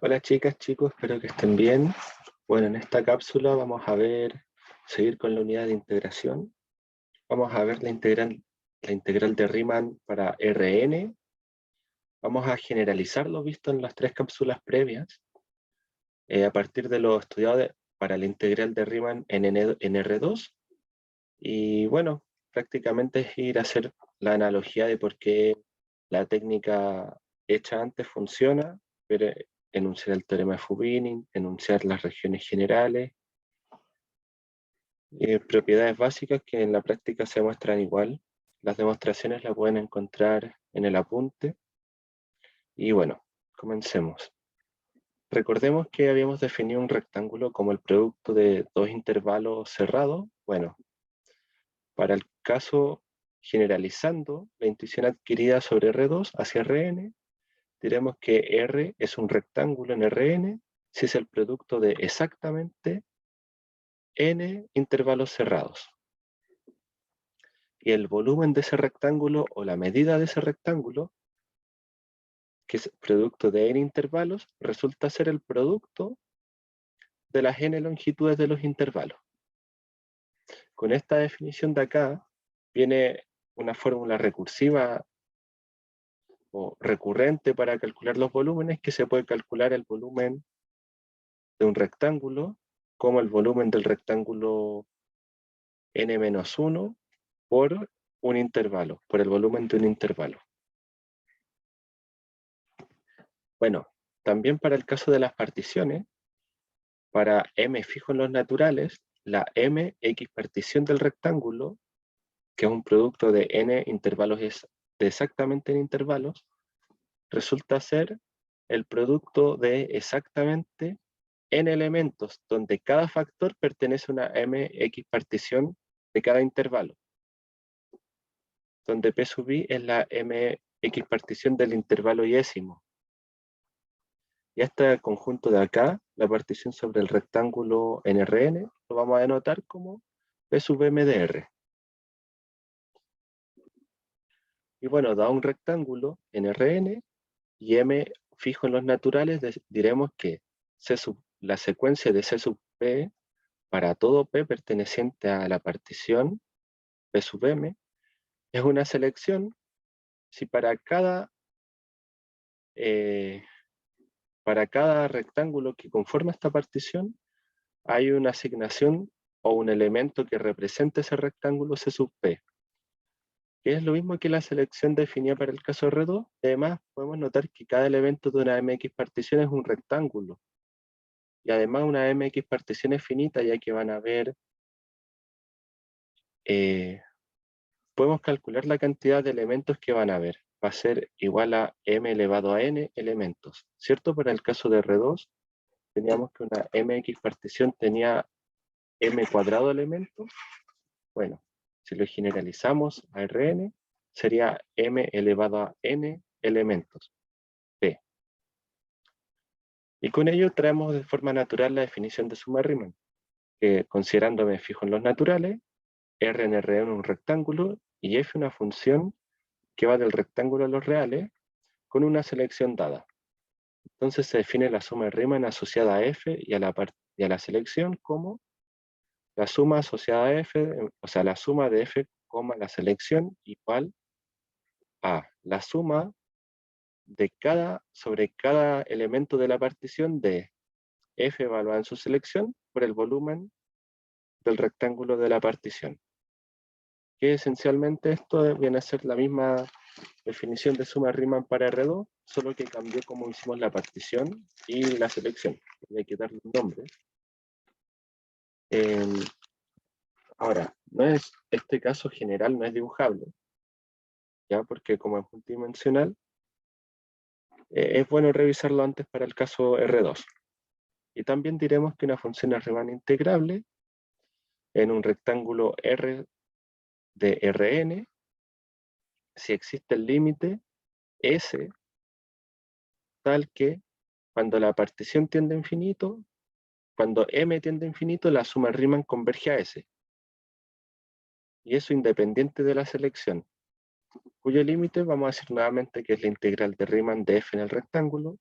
Hola chicas, chicos, espero que estén bien. Bueno, en esta cápsula vamos a seguir con la unidad de integración. Vamos a ver la integral de Riemann para Rn. Vamos a generalizar lo visto en las tres cápsulas previas, a partir de lo estudiado para la integral de Riemann en R2. Y bueno, prácticamente es ir a hacer la analogía de por qué la técnica hecha antes funciona, pero enunciar el teorema de Fubini, enunciar las regiones generales, propiedades básicas que en la práctica se muestran igual. Las demostraciones las pueden encontrar en el apunte. Y bueno, comencemos. Recordemos que habíamos definido un rectángulo como el producto de dos intervalos cerrados. Bueno, para el caso generalizando la intuición adquirida sobre R2 hacia Rn, diremos que R es un rectángulo en Rn si es el producto de exactamente n intervalos cerrados. Y el volumen de ese rectángulo o la medida de ese rectángulo, que es producto de n intervalos, resulta ser el producto de las n longitudes de los intervalos. Con esta definición de acá viene una fórmula recursiva o recurrente para calcular los volúmenes, que se puede calcular el volumen de un rectángulo como el volumen del rectángulo n-1 por un intervalo, por el volumen de un intervalo. Bueno, también para el caso de las particiones, para m fijo en los naturales, la mx partición del rectángulo, que es un producto de n intervalos de exactamente en intervalos, resulta ser el producto de exactamente n elementos, donde cada factor pertenece a una mx partición de cada intervalo, donde p sub i es la mx partición del intervalo yésimo. Y este conjunto de acá, la partición sobre el rectángulo en Rn, lo vamos a denotar como P sub m de R. Y bueno, da un rectángulo en Rn y m fijo en los naturales, diremos que la secuencia de C sub P para todo P perteneciente a la partición P sub m es una selección si para cada rectángulo que conforma esta partición hay una asignación o un elemento que represente ese rectángulo C sub P, que es lo mismo que la selección definida para el caso R2. Además, podemos notar que cada elemento de una MX partición es un rectángulo. Y además una MX partición es finita, ya que van a ver, podemos calcular la cantidad de elementos que van a haber. Va a ser igual a m elevado a n elementos, ¿cierto? Para el caso de R2, teníamos que una MX partición tenía m cuadrado elementos. Bueno, si lo generalizamos a Rn, sería m elevado a n elementos, P. Y con ello traemos de forma natural la definición de suma Riemann, que considerándome fijo en los naturales, R en R es un rectángulo y F una función que va del rectángulo a los reales con una selección dada. Entonces se define la suma de Riemann asociada a F y a la selección como la suma asociada a F, o sea, la suma de F, la selección igual a la suma de sobre cada elemento de la partición de F evaluada en su selección por el volumen del rectángulo de la partición. Que esencialmente esto viene a ser la misma definición de suma Riemann para R2, solo que cambió como hicimos la partición y la selección. Hay que darle un nombre. Ahora, este caso general no es dibujable, ¿ya? Porque como es multidimensional, es bueno revisarlo antes para el caso R2. Y también diremos que una función es Riemann integrable en un rectángulo R de Rn si existe el límite S tal que cuando la partición tiende a infinito, cuando m tiende a infinito, la suma Riemann converge a S. Y eso independiente de la selección, cuyo límite vamos a decir nuevamente que es la integral de Riemann de f en el rectángulo,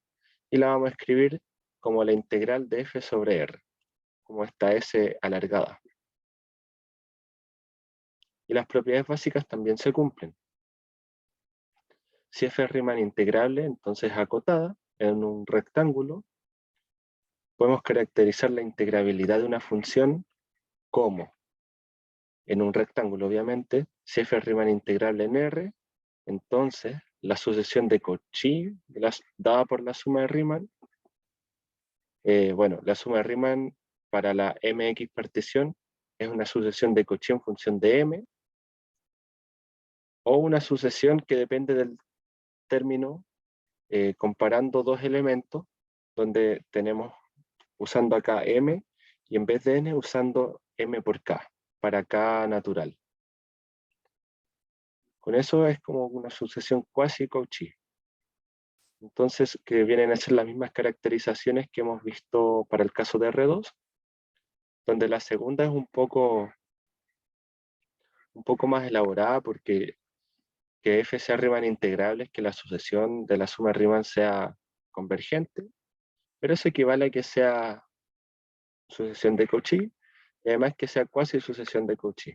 y la vamos a escribir como la integral de f sobre r, como esta s alargada. Y las propiedades básicas también se cumplen. Si f es Riemann integrable, entonces acotada en un rectángulo, podemos caracterizar la integrabilidad de una función como, en un rectángulo obviamente, si f es Riemann integrable en R, entonces la sucesión de Cauchy dada por la suma de Riemann, la suma de Riemann para la mx partición es una sucesión de Cauchy en función de m, o una sucesión que depende del término comparando dos elementos, donde tenemos usando acá m y en vez de n usando m por k, para k natural. Con eso es como una sucesión cuasi Cauchy. Entonces, que vienen a ser las mismas caracterizaciones que hemos visto para el caso de R2, donde la segunda es un poco más elaborada porque que f sea Riemann integrable es que la sucesión de la suma Riemann sea convergente, pero eso equivale a que sea sucesión de Cauchy y además que sea cuasi sucesión de Cauchy.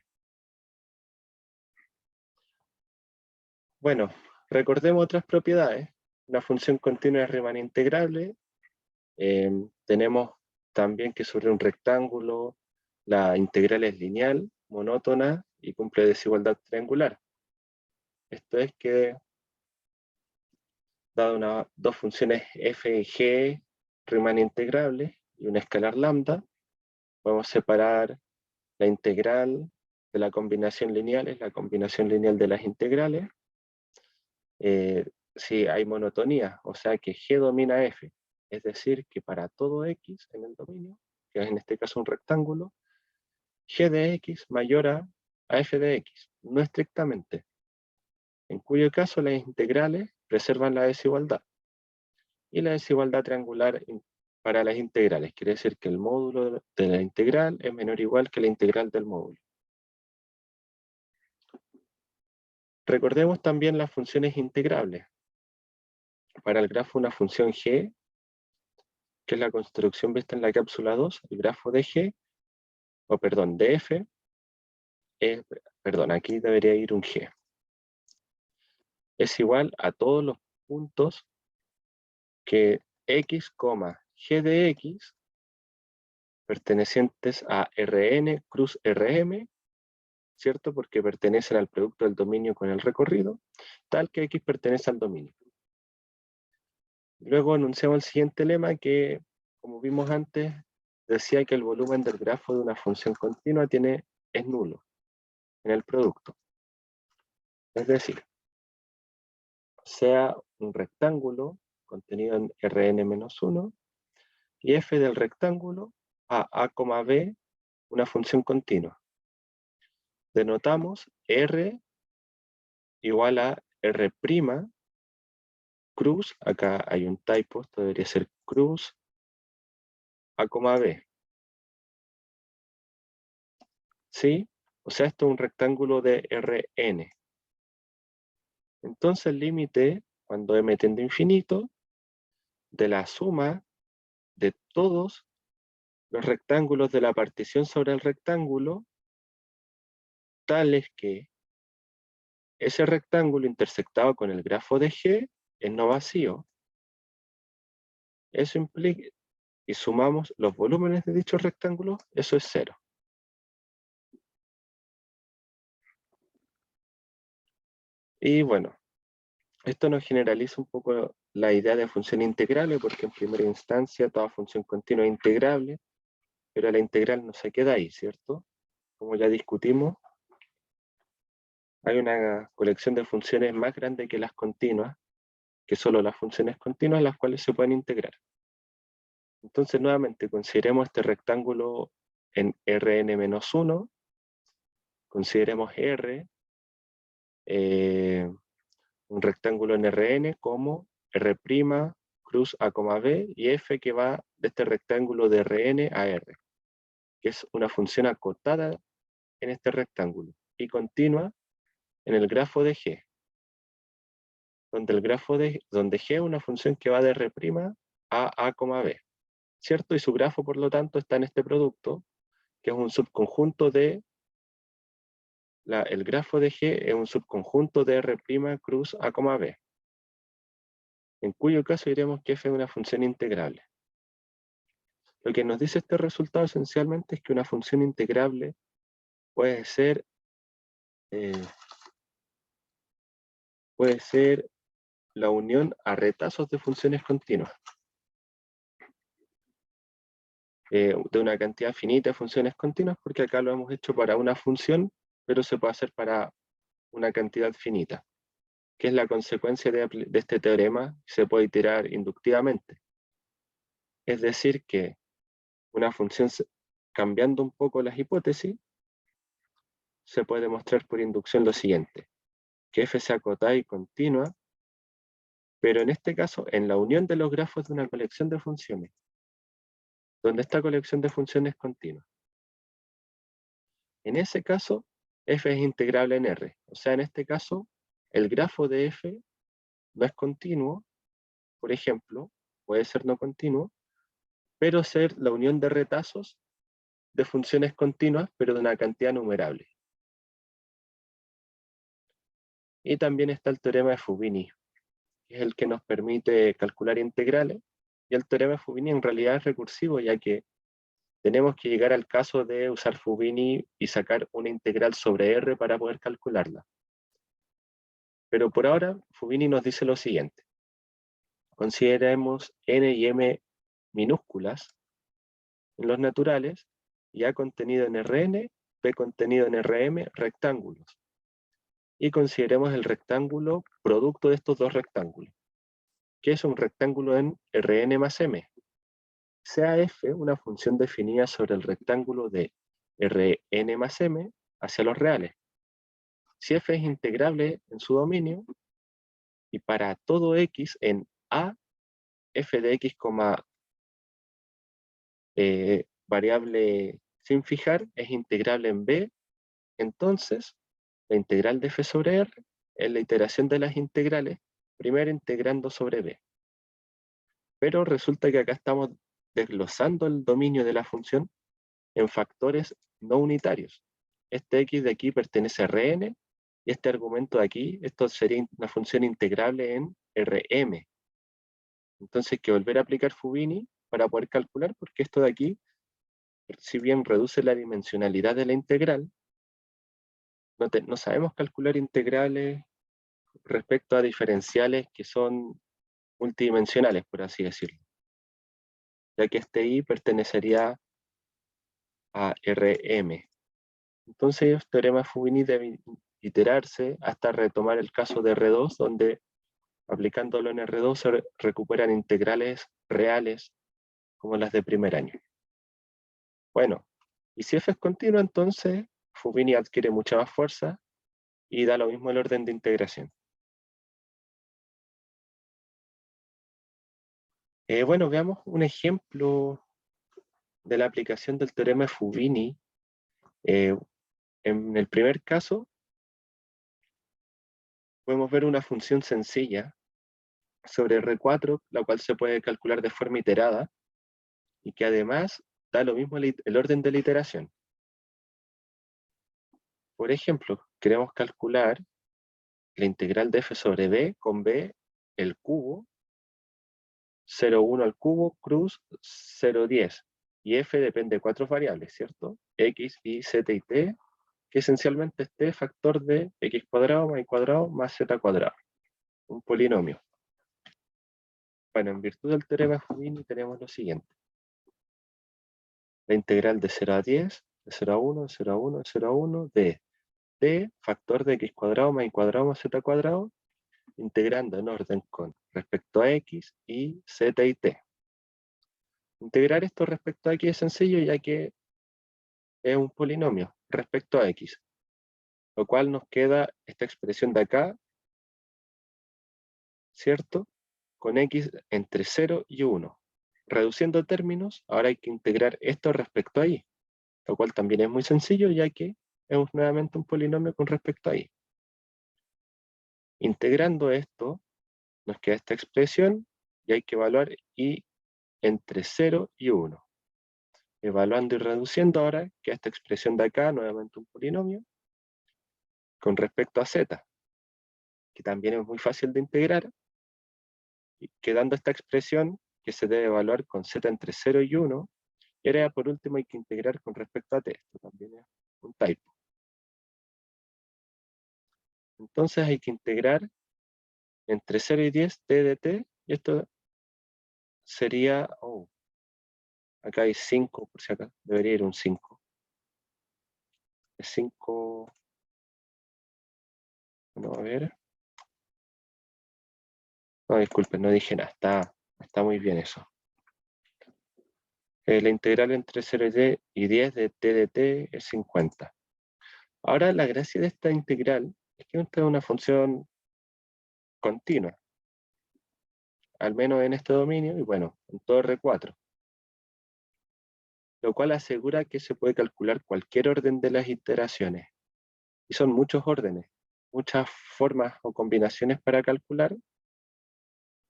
Bueno, recordemos otras propiedades. Una función continua es Riemann integrable. Tenemos también que sobre un rectángulo la integral es lineal, monótona y cumple desigualdad triangular. Esto es que, dado dos funciones f y g Riemann integrables y una escalar lambda, podemos separar la integral de la combinación lineal, es la combinación lineal de las integrales, si hay monotonía, o sea que g domina f, es decir, que para todo x en el dominio, que es en este caso un rectángulo, g de x mayor a f de x, no estrictamente, en cuyo caso las integrales preservan la desigualdad. Y la desigualdad triangular para las integrales quiere decir que el módulo de la integral es menor o igual que la integral del módulo. Recordemos también las funciones integrables. Para el grafo una función g, que es la construcción vista en la cápsula 2, el grafo de g, de f, aquí debería ir un g. Es igual a todos los puntos que x, g de x, pertenecientes a Rn cruz Rm, ¿cierto? Porque pertenecen al producto del dominio con el recorrido, tal que x pertenece al dominio. Luego enunciamos el siguiente lema que, como vimos antes, decía que el volumen del grafo de una función continua es nulo en el producto. Es decir, sea un rectángulo contenido en Rn-1 y f del rectángulo a, b, una función continua. Denotamos R igual a R', cruz, acá hay un typo, esto debería ser cruz, a, b. ¿Sí? O sea, esto es un rectángulo de Rn. Entonces el límite, cuando m tiende a infinito, de la suma de todos los rectángulos de la partición sobre el rectángulo, tales que ese rectángulo intersectado con el grafo de G es no vacío. Eso implica, y sumamos los volúmenes de dichos rectángulos, eso es 0. Y bueno, esto nos generaliza un poco la idea de función integrable, porque en primera instancia toda función continua es integrable, pero la integral no se queda ahí, ¿cierto? Como ya discutimos, hay una colección de funciones más grande que las continuas, que solo las funciones continuas, las cuales se pueden integrar. Entonces, nuevamente, consideremos este rectángulo en Rn-1, consideremos R, un rectángulo en Rn como R', cruz a, b, y f que va de este rectángulo de Rn a R, que es una función acotada en este rectángulo, y continua en el grafo de G, donde G es una función que va de R' a, b. ¿cierto? Y su grafo, por lo tanto, está en este producto, que es un subconjunto de, el grafo de G es un subconjunto de R' cruz A, B, en cuyo caso diremos que f es una función integrable. Lo que nos dice este resultado esencialmente es que una función integrable puede ser la unión a retazos de funciones continuas, de una cantidad finita de funciones continuas, porque acá lo hemos hecho para una función, pero se puede hacer para una cantidad finita, que es la consecuencia de este teorema, se puede iterar inductivamente. Es decir, que una función, cambiando un poco las hipótesis, se puede demostrar por inducción lo siguiente, que f sea acotada y continua, pero en este caso en la unión de los grafos de una colección de funciones, donde esta colección de funciones es continua. En ese caso, f es integrable en R. O sea, en este caso, el grafo de f no es continuo, por ejemplo, puede ser no continuo, pero ser la unión de retazos de funciones continuas, pero de una cantidad numerable. Y también está el teorema de Fubini, que es el que nos permite calcular integrales. Y el teorema de Fubini en realidad es recursivo, ya que tenemos que llegar al caso de usar Fubini y sacar una integral sobre R para poder calcularla. Pero por ahora, Fubini nos dice lo siguiente. Consideremos n y m minúsculas en los naturales y A contenido en Rn, P contenido en Rm rectángulos. Y consideremos el rectángulo producto de estos dos rectángulos, que es un rectángulo en Rn más m. Sea f una función definida sobre el rectángulo de Rn más m hacia los reales. Si f es integrable en su dominio, y para todo x en A, f de x, variable sin fijar, es integrable en B, entonces la integral de f sobre R es la iteración de las integrales, primero integrando sobre B. Pero resulta que acá estamos desglosando el dominio de la función en factores no unitarios. Este x de aquí pertenece a Rn, y este argumento de aquí, esto sería una función integrable en Rm. Entonces hay que volver a aplicar Fubini para poder calcular, porque esto de aquí, si bien reduce la dimensionalidad de la integral, no sabemos calcular integrales respecto a diferenciales que son multidimensionales, por así decirlo, ya que este i pertenecería a Rm. Entonces el teorema de Fubini debe iterarse hasta retomar el caso de R2, donde aplicándolo en R2 se recuperan integrales reales como las de primer año. Bueno, y si f es continua, entonces Fubini adquiere mucha más fuerza y da lo mismo el orden de integración. Bueno, veamos un ejemplo de la aplicación del teorema de Fubini. En el primer caso, podemos ver una función sencilla sobre R4, la cual se puede calcular de forma iterada, y que además da lo mismo el orden de la iteración. Por ejemplo, queremos calcular la integral de f sobre b con b el cubo, 0,1 al cubo, cruz 0,10. Y f depende de cuatro variables, ¿cierto? X, y, z y t, que esencialmente es t factor de x cuadrado más y cuadrado más z cuadrado, un polinomio. Bueno, en virtud del teorema de Fubini tenemos lo siguiente. La integral de 0 a 10, de 0 a 1, de 0 a 1, de 0 a 1, de t factor de x cuadrado más y cuadrado más z cuadrado, integrando en orden con respecto a x, y, z y t. Integrar esto respecto a x es sencillo, ya que es un polinomio respecto a x, lo cual nos queda esta expresión de acá, ¿cierto? Con x entre 0 y 1. Reduciendo términos, ahora hay que integrar esto respecto a y, lo cual también es muy sencillo, ya que es nuevamente un polinomio con respecto a y. Integrando esto, nos queda esta expresión y hay que evaluar y entre 0 y 1. Evaluando y reduciendo ahora, que esta expresión de acá, nuevamente un polinomio, con respecto a z, que también es muy fácil de integrar, y quedando esta expresión que se debe evaluar con z entre 0 y 1, y ahora por último hay que integrar con respecto a t, esto también es un typo. Entonces hay que integrar entre 0 y 10 t de t, y esto sería, acá hay 5, por si acá, debería ir un 5. Es 5, bueno, a ver. No, disculpen, no dije nada, está muy bien eso. La integral entre 0 y 10 de t de t es 50. Ahora la gracia de esta integral es que esta es una función continua, al menos en este dominio, y bueno, en todo R4, lo cual asegura que se puede calcular cualquier orden de las iteraciones. Y son muchos órdenes, muchas formas o combinaciones para calcular,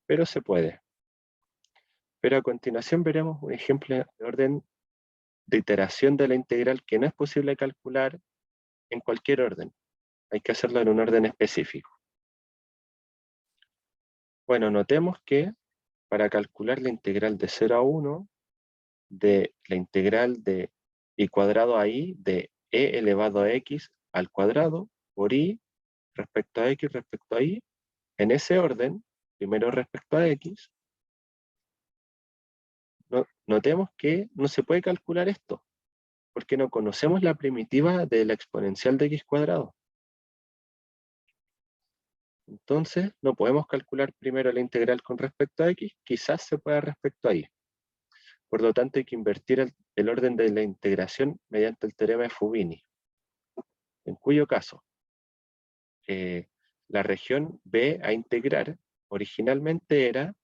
pero se puede. Pero a continuación veremos un ejemplo de orden de iteración de la integral que no es posible calcular en cualquier orden. Hay que hacerlo en un orden específico. Bueno, notemos que para calcular la integral de 0 a 1 de la integral de y cuadrado a i de e elevado a x al cuadrado por i respecto a x respecto a y, en ese orden, primero respecto a x, notemos que no se puede calcular esto, porque no conocemos la primitiva de la exponencial de x cuadrado. Entonces, no podemos calcular primero la integral con respecto a x, quizás se pueda respecto a y. Por lo tanto, hay que invertir el orden de la integración mediante el teorema de Fubini, en cuyo caso, la región B a integrar originalmente era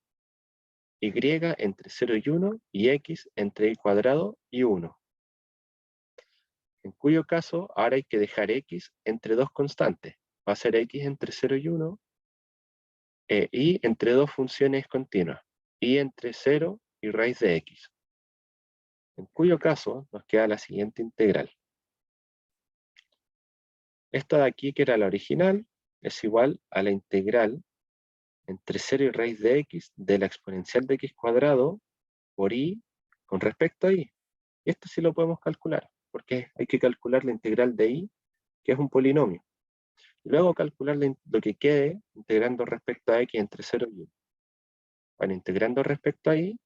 y entre 0 y 1 y x entre y cuadrado y 1. En cuyo caso, ahora hay que dejar x entre dos constantes. Va a ser x entre 0 y 1 y entre dos funciones continuas, y entre 0 y raíz de x. En cuyo caso nos queda la siguiente integral. Esta de aquí, que era la original, es igual a la integral entre 0 y raíz de x de la exponencial de x cuadrado por y con respecto a y. Y esto sí lo podemos calcular, porque hay que calcular la integral de y, que es un polinomio. Y luego calcular lo que quede integrando respecto a x entre 0 y 1. Bueno, integrando respecto a y,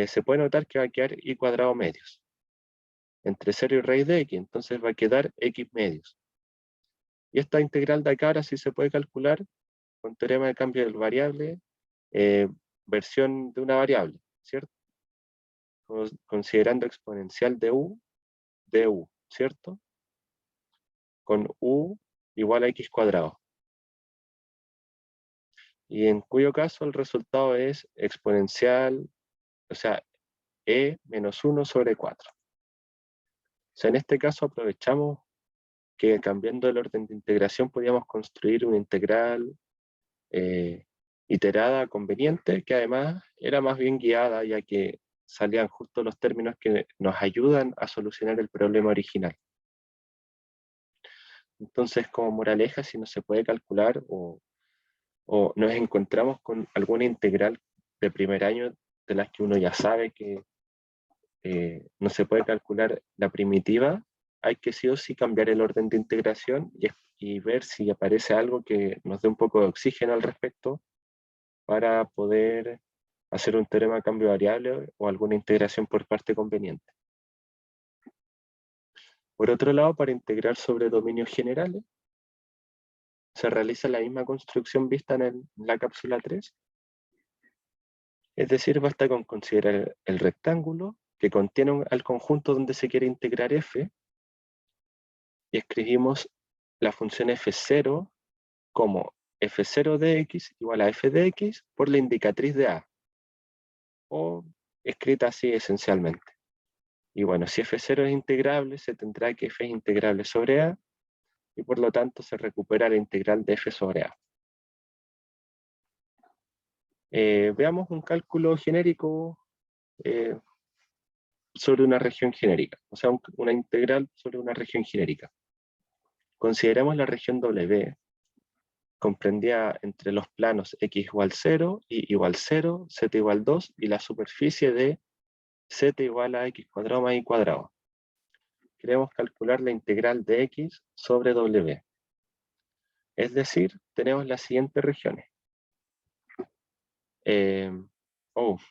se puede notar que va a quedar y cuadrado medios entre 0 y raíz de x, entonces va a quedar x medios. Y esta integral de acá ahora sí se puede calcular con teorema de cambio de variable, versión de una variable, ¿cierto? Considerando exponencial de u, ¿cierto? Con u igual a x cuadrado. Y en cuyo caso el resultado es exponencial, o sea, e menos 1 sobre 4. O sea, en este caso aprovechamos que cambiando el orden de integración podíamos construir una integral iterada conveniente, que además era más bien guiada, ya que salían justo los términos que nos ayudan a solucionar el problema original. Entonces, como moraleja, si no se puede calcular o nos encontramos con alguna integral de primer año de las que uno ya sabe que no se puede calcular la primitiva, hay que sí o sí cambiar el orden de integración y ver si aparece algo que nos dé un poco de oxígeno al respecto para poder hacer un teorema de cambio de variable o alguna integración por parte conveniente. Por otro lado, para integrar sobre dominios generales, se realiza la misma construcción vista en la cápsula 3. Es decir, basta con considerar el rectángulo que contiene al conjunto donde se quiere integrar f, y escribimos la función f0 como f0 de x igual a f de x por la indicatriz de a, o escrita así esencialmente. Y bueno, si f0 es integrable, se tendrá que f es integrable sobre a, y por lo tanto se recupera la integral de f sobre a. Veamos un cálculo genérico sobre una región genérica, o sea, una integral sobre una región genérica. Consideremos la región W, comprendida entre los planos x igual 0, y igual 0, z igual 2, y la superficie de z igual a x cuadrado más y cuadrado. Queremos calcular la integral de x sobre W. Es decir, tenemos las siguientes regiones.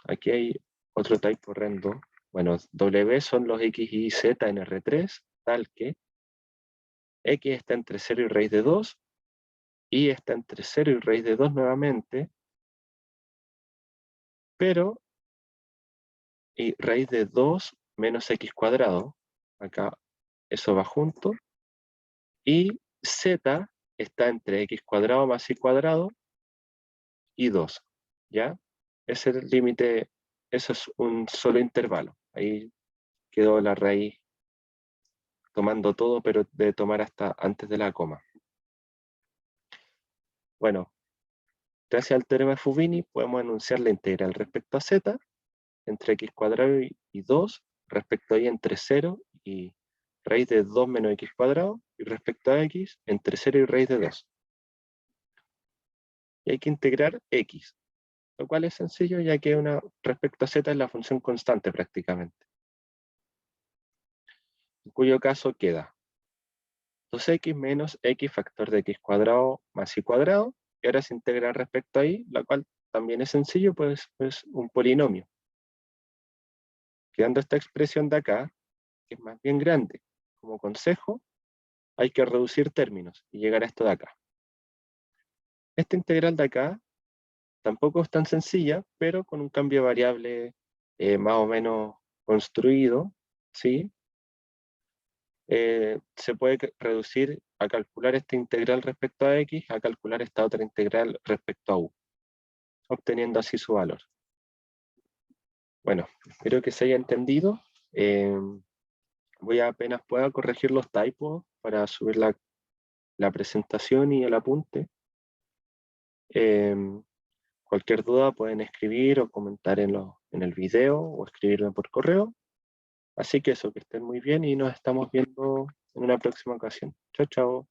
Aquí hay otro typo horrendo. Bueno, W son los x y z en R3, tal que x está entre 0 y raíz de 2, y está entre 0 y raíz de 2 nuevamente, pero y raíz de 2 menos x cuadrado, acá eso va junto, y z está entre x cuadrado más y cuadrado y 2, ¿ya? Ese es el límite, eso es un solo intervalo. Ahí quedó la raíz tomando todo, pero debe tomar hasta antes de la coma. Bueno, gracias al teorema de Fubini podemos enunciar la integral respecto a z entre x cuadrado y 2, respecto a y entre 0 y raíz de 2 menos x cuadrado, y respecto a x entre 0 y raíz de 2. Y hay que integrar x, lo cual es sencillo ya que respecto a z es la función constante prácticamente. En cuyo caso queda 2x menos x factor de x cuadrado más y cuadrado, y ahora se integra respecto a y, la cual también es sencillo, pues es un polinomio. Quedando esta expresión de acá, que es más bien grande. Como consejo, hay que reducir términos y llegar a esto de acá. Esta integral de acá tampoco es tan sencilla, pero con un cambio de variable más o menos construido, ¿sí? Se puede reducir a calcular esta integral respecto a x, a calcular esta otra integral respecto a u, obteniendo así su valor. Bueno, espero que se haya entendido. Voy a apenas pueda corregir los typos para subir la presentación y el apunte. Cualquier duda pueden escribir o comentar en el video o escribirme por correo. Así que eso, que estén muy bien y nos estamos viendo en una próxima ocasión. Chao, chao.